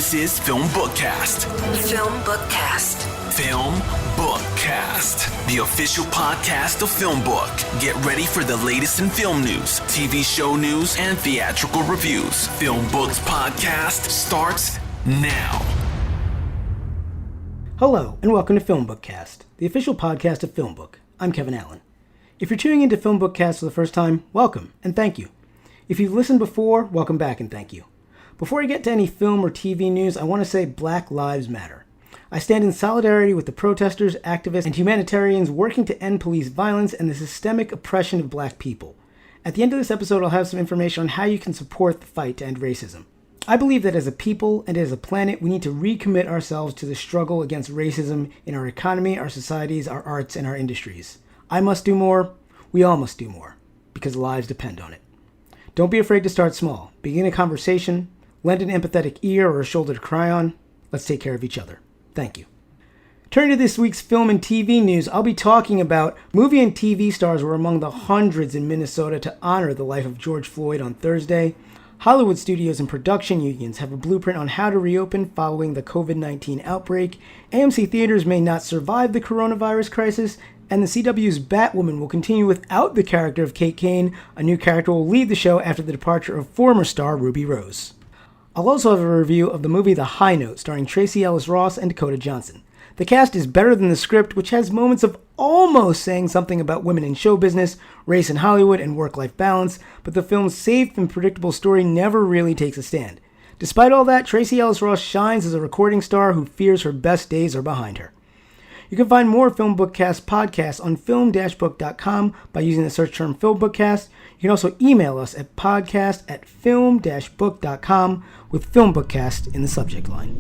This is FilmBookCast. FilmBookCast. FilmBookCast, the official podcast of FilmBook. Get ready for the latest in film news, TV show news, and theatrical reviews. FilmBook's podcast starts now. Hello, and welcome to FilmBookCast, the official podcast of FilmBook. I'm Kevin Allen. If you're tuning into FilmBookCast for the first time, welcome, and thank you. If you've listened before, welcome back, and thank you. Before I get to any film or TV news, I want to say Black Lives Matter. I stand in solidarity with the protesters, activists, and humanitarians working to end police violence and the systemic oppression of black people. At the end of this episode, I'll have some information on how you can support the fight to end racism. I believe that as a people and as a planet, we need to recommit ourselves to the struggle against racism in our economy, our societies, our arts, and our industries. I must do more. We all must do more, because lives depend on it. Don't be afraid to start small. Begin a conversation, lend an empathetic ear or a shoulder to cry on. Let's take care of each other. Thank you. Turning to this week's film and TV news, I'll be talking about movie and TV stars were among the hundreds in Minnesota to honor the life of George Floyd on Thursday. Hollywood studios and production unions have a blueprint on how to reopen following the COVID-19 outbreak. AMC theaters may not survive the coronavirus crisis, and the CW's Batwoman will continue without the character of Kate Kane. A new character will lead the show after the departure of former star Ruby Rose. I'll also have a review of the movie The High Note, starring Tracee Ellis Ross and Dakota Johnson. The cast is better than the script, which has moments of almost saying something about women in show business, race in Hollywood, and work-life balance, but the film's safe and predictable story never really takes a stand. Despite all that, Tracee Ellis Ross shines as a recording star who fears her best days are behind her. You can find more FilmBookCast podcasts on film-book.com by using the search term FilmBookCast. You can also email us at podcast@film-book.com with FilmBookCast in the subject line.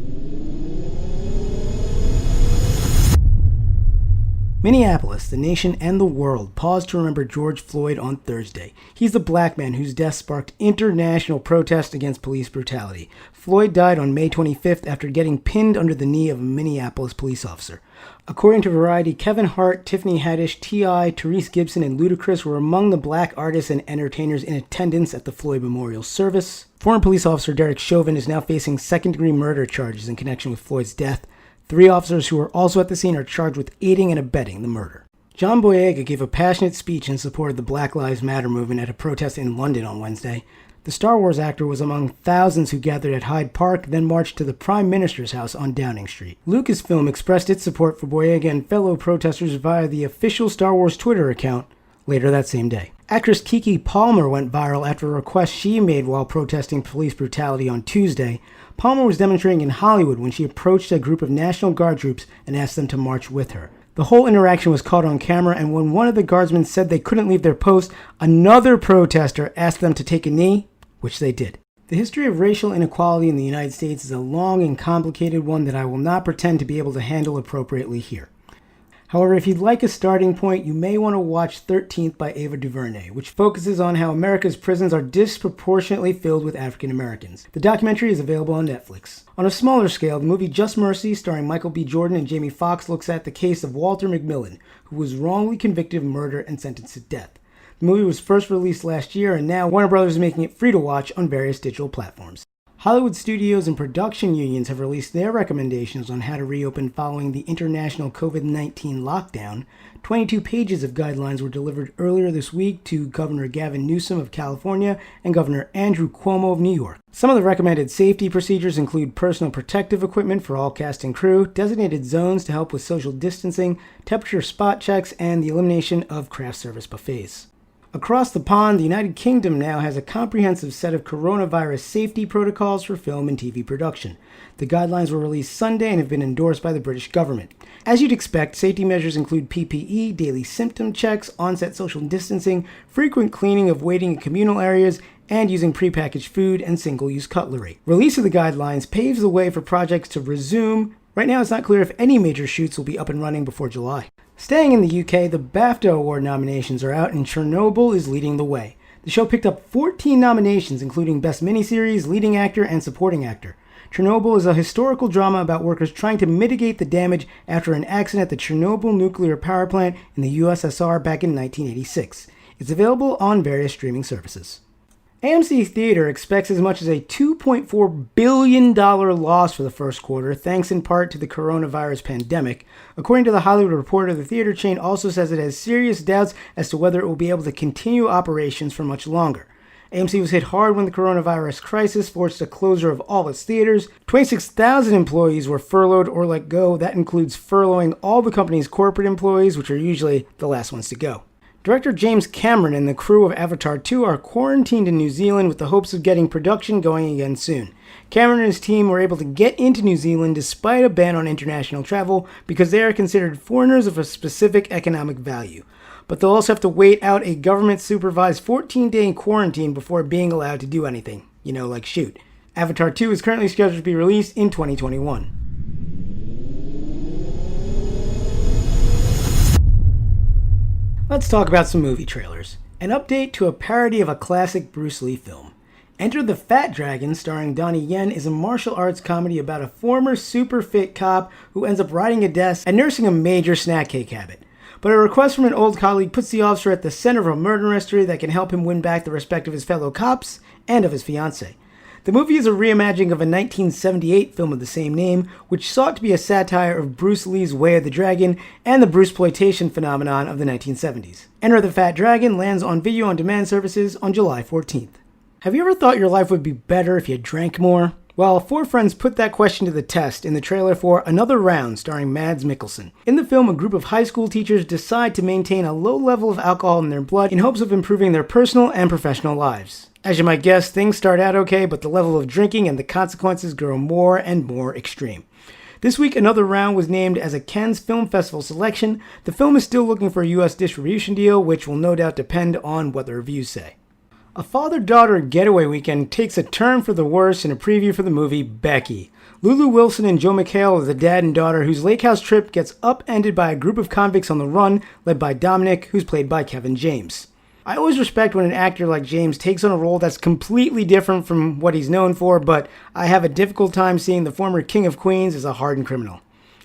Minneapolis, the nation, and the world paused to remember George Floyd on Thursday. He's the black man whose death sparked international protest against police brutality. Floyd died on May 25th after getting pinned under the knee of a Minneapolis police officer. According to Variety, Kevin Hart, Tiffany Haddish, T.I., Therese Gibson, and Ludacris were among the black artists and entertainers in attendance at the Floyd memorial service. Former police officer Derek Chauvin is now facing second-degree murder charges in connection with Floyd's death. 3 officers who were also at the scene are charged with aiding and abetting the murder. John Boyega gave a passionate speech in support of the Black Lives Matter movement at a protest in London on Wednesday. The Star Wars actor was among thousands who gathered at Hyde Park, then marched to the Prime Minister's house on Downing Street. Lucasfilm expressed its support for Boyega and fellow protesters via the official Star Wars Twitter account later that same day. Actress Keke Palmer went viral after a request she made while protesting police brutality on Tuesday. Palmer was demonstrating in Hollywood when she approached a group of National Guard troops and asked them to march with her. The whole interaction was caught on camera, and when one of the guardsmen said they couldn't leave their post, another protester asked them to take a knee, which they did. The history of racial inequality in the United States is a long and complicated one that I will not pretend to be able to handle appropriately here. However, if you'd like a starting point, you may want to watch 13th by Ava DuVernay, which focuses on how America's prisons are disproportionately filled with African Americans. The documentary is available on Netflix. On a smaller scale, the movie Just Mercy, starring Michael B. Jordan and Jamie Foxx, looks at the case of Walter McMillan, who was wrongly convicted of murder and sentenced to death. The movie was first released last year, and now Warner Bros. Is making it free to watch on various digital platforms. Hollywood studios and production unions have released their recommendations on how to reopen following the international COVID-19 lockdown. 22 pages of guidelines were delivered earlier this week to Governor Gavin Newsom of California and Governor Andrew Cuomo of New York. Some of the recommended safety procedures include personal protective equipment for all cast and crew, designated zones to help with social distancing, temperature spot checks, and the elimination of craft service buffets. Across the pond, the United Kingdom now has a comprehensive set of coronavirus safety protocols for film and TV production. The guidelines were released Sunday and have been endorsed by the British government. As you'd expect, safety measures include PPE, daily symptom checks, on-set social distancing, frequent cleaning of waiting and communal areas, and using prepackaged food and single-use cutlery. Release of the guidelines paves the way for projects to resume. Right now, it's not clear if any major shoots will be up and running before July. Staying in the UK, the BAFTA Award nominations are out and Chernobyl is leading the way. The show picked up 14 nominations, including Best Miniseries, Leading Actor, and Supporting Actor. Chernobyl is a historical drama about workers trying to mitigate the damage after an accident at the Chernobyl nuclear power plant in the USSR back in 1986. It's available on various streaming services. AMC Theater expects as much as a $2.4 billion loss for the first quarter, thanks in part to the coronavirus pandemic. According to The Hollywood Reporter, the theater chain also says it has serious doubts as to whether it will be able to continue operations for much longer. AMC was hit hard when the coronavirus crisis forced the closure of all its theaters. 26,000 employees were furloughed or let go. That includes furloughing all the company's corporate employees, which are usually the last ones to go. Director James Cameron and the crew of Avatar 2 are quarantined in New Zealand with the hopes of getting production going again soon. Cameron and his team were able to get into New Zealand despite a ban on international travel because they are considered foreigners of a specific economic value. But they'll also have to wait out a government-supervised 14-day quarantine before being allowed to do anything. Like shoot. Avatar 2 is currently scheduled to be released in 2021. Let's talk about some movie trailers. An update to a parody of a classic Bruce Lee film. Enter the Fat Dragon, starring Donnie Yen, is a martial arts comedy about a former super fit cop who ends up riding a desk and nursing a major snack cake habit. But a request from an old colleague puts the officer at the center of a murder mystery that can help him win back the respect of his fellow cops and of his fiancée. The movie is a reimagining of a 1978 film of the same name, which sought to be a satire of Bruce Lee's Way of the Dragon and the Bruceploitation phenomenon of the 1970s. Enter the Fat Dragon lands on video-on-demand services on July 14th. Have you ever thought your life would be better if you drank more? Well, 4 friends put that question to the test in the trailer for Another Round, starring Mads Mikkelsen. In the film, a group of high school teachers decide to maintain a low level of alcohol in their blood in hopes of improving their personal and professional lives. As you might guess, things start out okay, but the level of drinking and the consequences grow more and more extreme. This week, Another Round was named as a Cannes Film Festival selection. The film is still looking for a U.S. distribution deal, which will no doubt depend on what the reviews say. A father-daughter getaway weekend takes a turn for the worse in a preview for the movie Becky. Lulu Wilson and Joe McHale are the dad and daughter whose lake house trip gets upended by a group of convicts on the run, led by Dominic, who's played by Kevin James. I always respect when an actor like James takes on a role that's completely different from what he's known for, but I have a difficult time seeing the former King of Queens as a hardened criminal.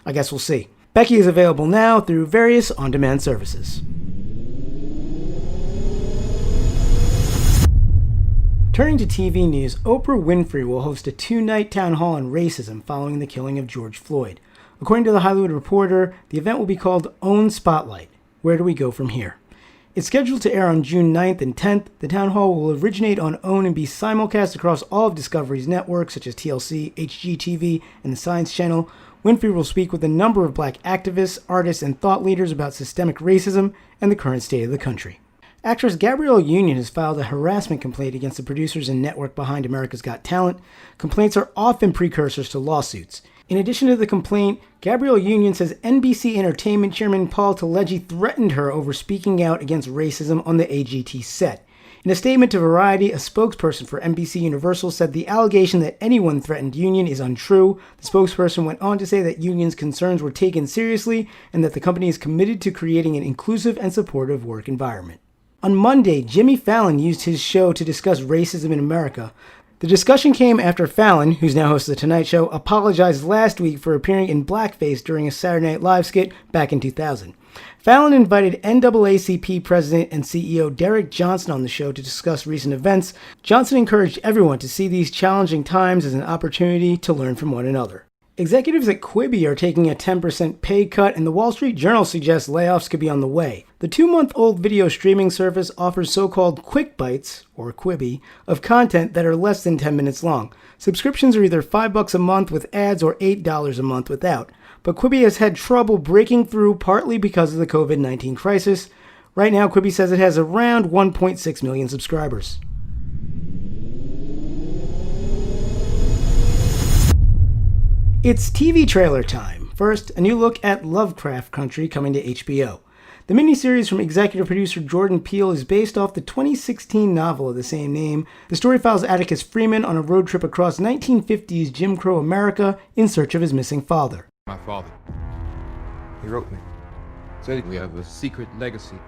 I guess we'll see. Becky is available now through various on-demand services. Turning to TV news, Oprah Winfrey will host a 2-night town hall on racism following the killing of George Floyd. According to The Hollywood Reporter, the event will be called Own Spotlight. Where do we go from here? It's scheduled to air on June 9th and 10th. The town hall will originate on OWN and be simulcast across all of Discovery's networks such as TLC, HGTV, and the Science Channel. Winfrey will speak with a number of black activists, artists, and thought leaders about systemic racism and the current state of the country. Actress Gabrielle Union has filed a harassment complaint against the producers and network behind America's Got Talent. Complaints are often precursors to lawsuits. In addition to the complaint, Gabrielle Union says NBC Entertainment Chairman Paul Taleggi threatened her over speaking out against racism on the AGT set. In a statement to Variety, a spokesperson for NBC Universal said the allegation that anyone threatened Union is untrue. The spokesperson went on to say that Union's concerns were taken seriously and that the company is committed to creating an inclusive and supportive work environment. On Monday, Jimmy Fallon used his show to discuss racism in America. The discussion came after Fallon, who's now host of The Tonight Show, apologized last week for appearing in blackface during a Saturday Night Live skit back in 2000. Fallon invited NAACP President and CEO Derek Johnson on the show to discuss recent events. Johnson encouraged everyone to see these challenging times as an opportunity to learn from one another. Executives at Quibi are taking a 10% pay cut, and the Wall Street Journal suggests layoffs could be on the way. The 2-month-old video streaming service offers so-called quick bites, or Quibi, of content that are less than 10 minutes long. Subscriptions are either $5 a month with ads or $8 a month without. But Quibi has had trouble breaking through, partly because of the COVID-19 crisis. Right now, Quibi says it has around 1.6 million subscribers. It's TV trailer time. First, a new look at Lovecraft Country coming to HBO. The miniseries from executive producer Jordan Peele is based off the 2016 novel of the same name. The story follows Atticus Freeman on a road trip across 1950s Jim Crow America in search of his missing father. My father, he wrote me. Said we have a secret legacy,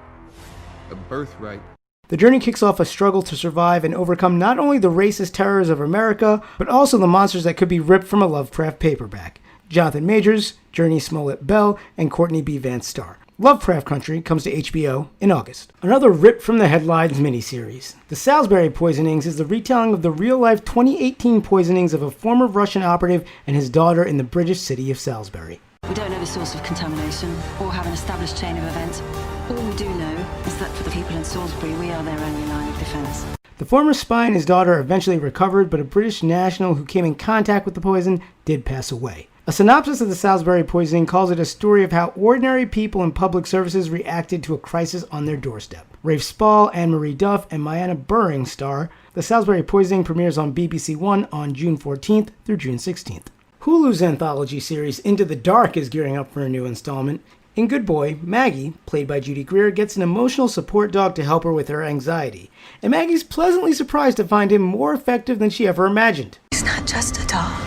a birthright. The journey kicks off a struggle to survive and overcome not only the racist terrors of America, but also the monsters that could be ripped from a Lovecraft paperback. Jonathan Majors, Journey Smollett Bell, and Courtney B. Vance star. Lovecraft Country comes to HBO in August. Another ripped from the headlines miniseries. The Salisbury Poisonings is the retelling of the real-life 2018 poisonings of a former Russian operative and his daughter in the British city of Salisbury. We don't know the source of contamination or have an established chain of events. All we do know is that for the people in Salisbury, we are their only line of defense. The former spy and his daughter eventually recovered, but a British national who came in contact with the poison did pass away. A synopsis of the Salisbury poisoning calls it a story of how ordinary people in public services reacted to a crisis on their doorstep. Rafe Spall, Anne-Marie Duff, and Mayanna Burring star. The Salisbury poisoning premieres on BBC One on June 14th through June 16th. Hulu's anthology series Into the Dark is gearing up for a new installment. In Good Boy, Maggie, played by Judy Greer, gets an emotional support dog to help her with her anxiety. And Maggie's pleasantly surprised to find him more effective than she ever imagined. He's not just a dog.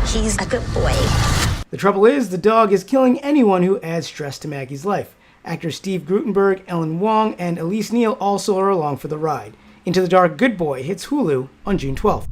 He's a good boy. The trouble is, the dog is killing anyone who adds stress to Maggie's life. Actors Steve Guttenberg, Ellen Wong, and Elise Neal also are along for the ride. Into the Dark Good Boy hits Hulu on June 12th.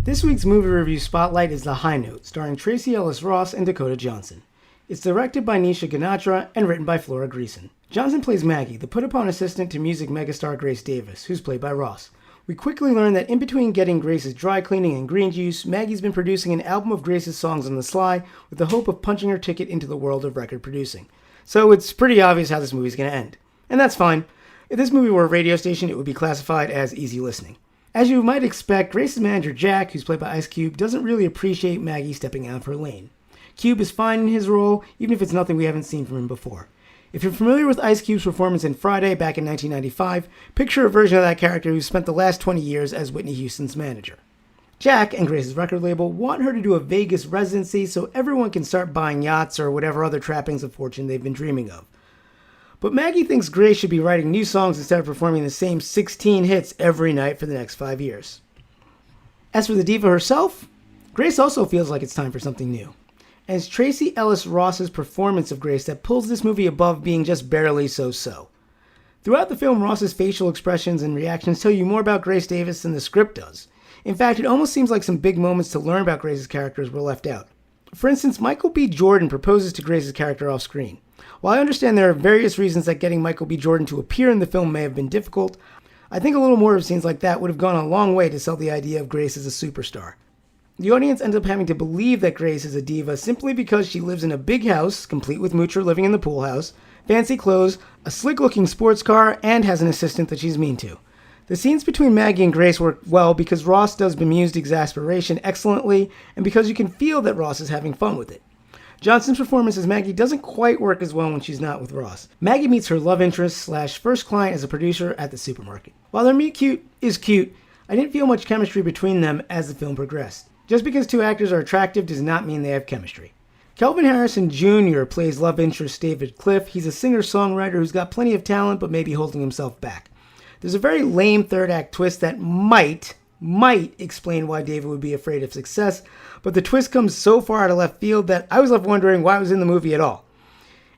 This week's movie review spotlight is The High Note, starring Tracee Ellis Ross and Dakota Johnson. It's directed by Nisha Ganatra and written by Flora Greason. Johnson plays Maggie, the put-upon assistant to music megastar Grace Davis, who's played by Ross. We quickly learn that in between getting Grace's dry cleaning and green juice, Maggie's been producing an album of Grace's songs on the sly with the hope of punching her ticket into the world of record producing. So it's pretty obvious how this movie's going to end. And that's fine. If this movie were a radio station, it would be classified as easy listening. As you might expect, Grace's manager Jack, who's played by Ice Cube, doesn't really appreciate Maggie stepping out of her lane. Cube is fine in his role, even if it's nothing we haven't seen from him before. If you're familiar with Ice Cube's performance in Friday back in 1995, picture a version of that character who spent the last 20 years as Whitney Houston's manager. Jack and Grace's record label want her to do a Vegas residency so everyone can start buying yachts or whatever other trappings of fortune they've been dreaming of. But Maggie thinks Grace should be writing new songs instead of performing the same 16 hits every night for the next 5 years. As for the diva herself, Grace also feels like it's time for something new. And it's Tracee Ellis Ross's performance of Grace that pulls this movie above being just barely so-so. Throughout the film, Ross's facial expressions and reactions tell you more about Grace Davis than the script does. In fact, it almost seems like some big moments to learn about Grace's characters were left out. For instance, Michael B. Jordan proposes to Grace's character off screen. While I understand there are various reasons that getting Michael B. Jordan to appear in the film may have been difficult, I think a little more of scenes like that would have gone a long way to sell the idea of Grace as a superstar. The audience ends up having to believe that Grace is a diva simply because she lives in a big house, complete with Moocher living in the pool house, fancy clothes, a slick-looking sports car, and has an assistant that she's mean to. The scenes between Maggie and Grace work well because Ross does bemused exasperation excellently, and because you can feel that Ross is having fun with it. Johnson's performance as Maggie doesn't quite work as well when she's not with Ross. Maggie meets her love interest / first client as a producer at the supermarket. While their meet cute is cute, I didn't feel much chemistry between them as the film progressed. Just because two actors are attractive does not mean they have chemistry. Kelvin Harrison Jr. plays love interest David Cliff. He's a singer-songwriter who's got plenty of talent but maybe holding himself back. There's a very lame third act twist that might explain why David would be afraid of success, but the twist comes so far out of left field that I was left wondering why it was in the movie at all.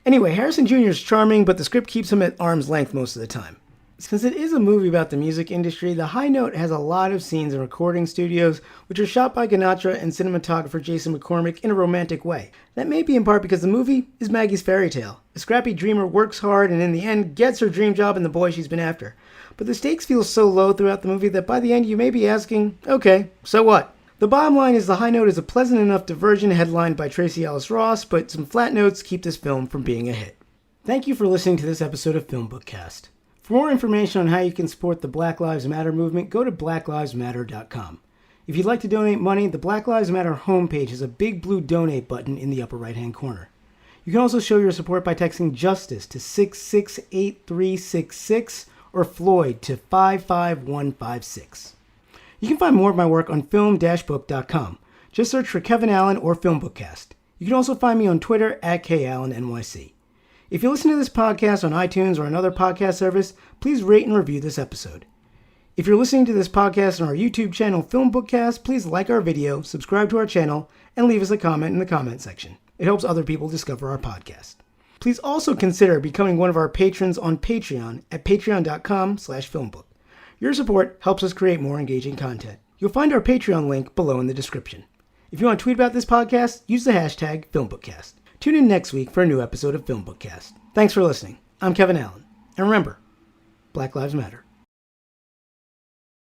Anyway, Harrison Jr. is charming, but the script keeps him at arm's length most of the time. Since it is a movie about the music industry, The High Note has a lot of scenes in recording studios, which are shot by Ganatra and cinematographer Jason McCormick in a romantic way. That may be in part because the movie is Maggie's fairy tale. A scrappy dreamer works hard and in the end gets her dream job and the boy she's been after. But the stakes feel so low throughout the movie that by the end you may be asking, okay, so what? The bottom line is The High Note is a pleasant enough diversion headlined by Tracee Ellis Ross, but some flat notes keep this film from being a hit. Thank you for listening to this episode of FilmBookCast. For more information on how you can support the Black Lives Matter movement, go to blacklivesmatter.com. If you'd like to donate money, the Black Lives Matter homepage has a big blue donate button in the upper right-hand corner. You can also show your support by texting JUSTICE to 668366 or Floyd to 55156. You can find more of my work on film-book.com. Just search for Kevin Allen or FilmBookCast. You can also find me on Twitter at KAllenNYC. If you listen to this podcast on iTunes or another podcast service, please rate and review this episode. If you're listening to this podcast on our YouTube channel, FilmBookCast, please like our video, subscribe to our channel, and leave us a comment in the comment section. It helps other people discover our podcast. Please also consider becoming one of our patrons on Patreon at patreon.com/filmbook. Your support helps us create more engaging content. You'll find our Patreon link below in the description. If you want to tweet about this podcast, use the hashtag FilmBookCast. Tune in next week for a new episode of FilmBookCast. Thanks for listening. I'm Kevin Allen. And remember, Black Lives Matter.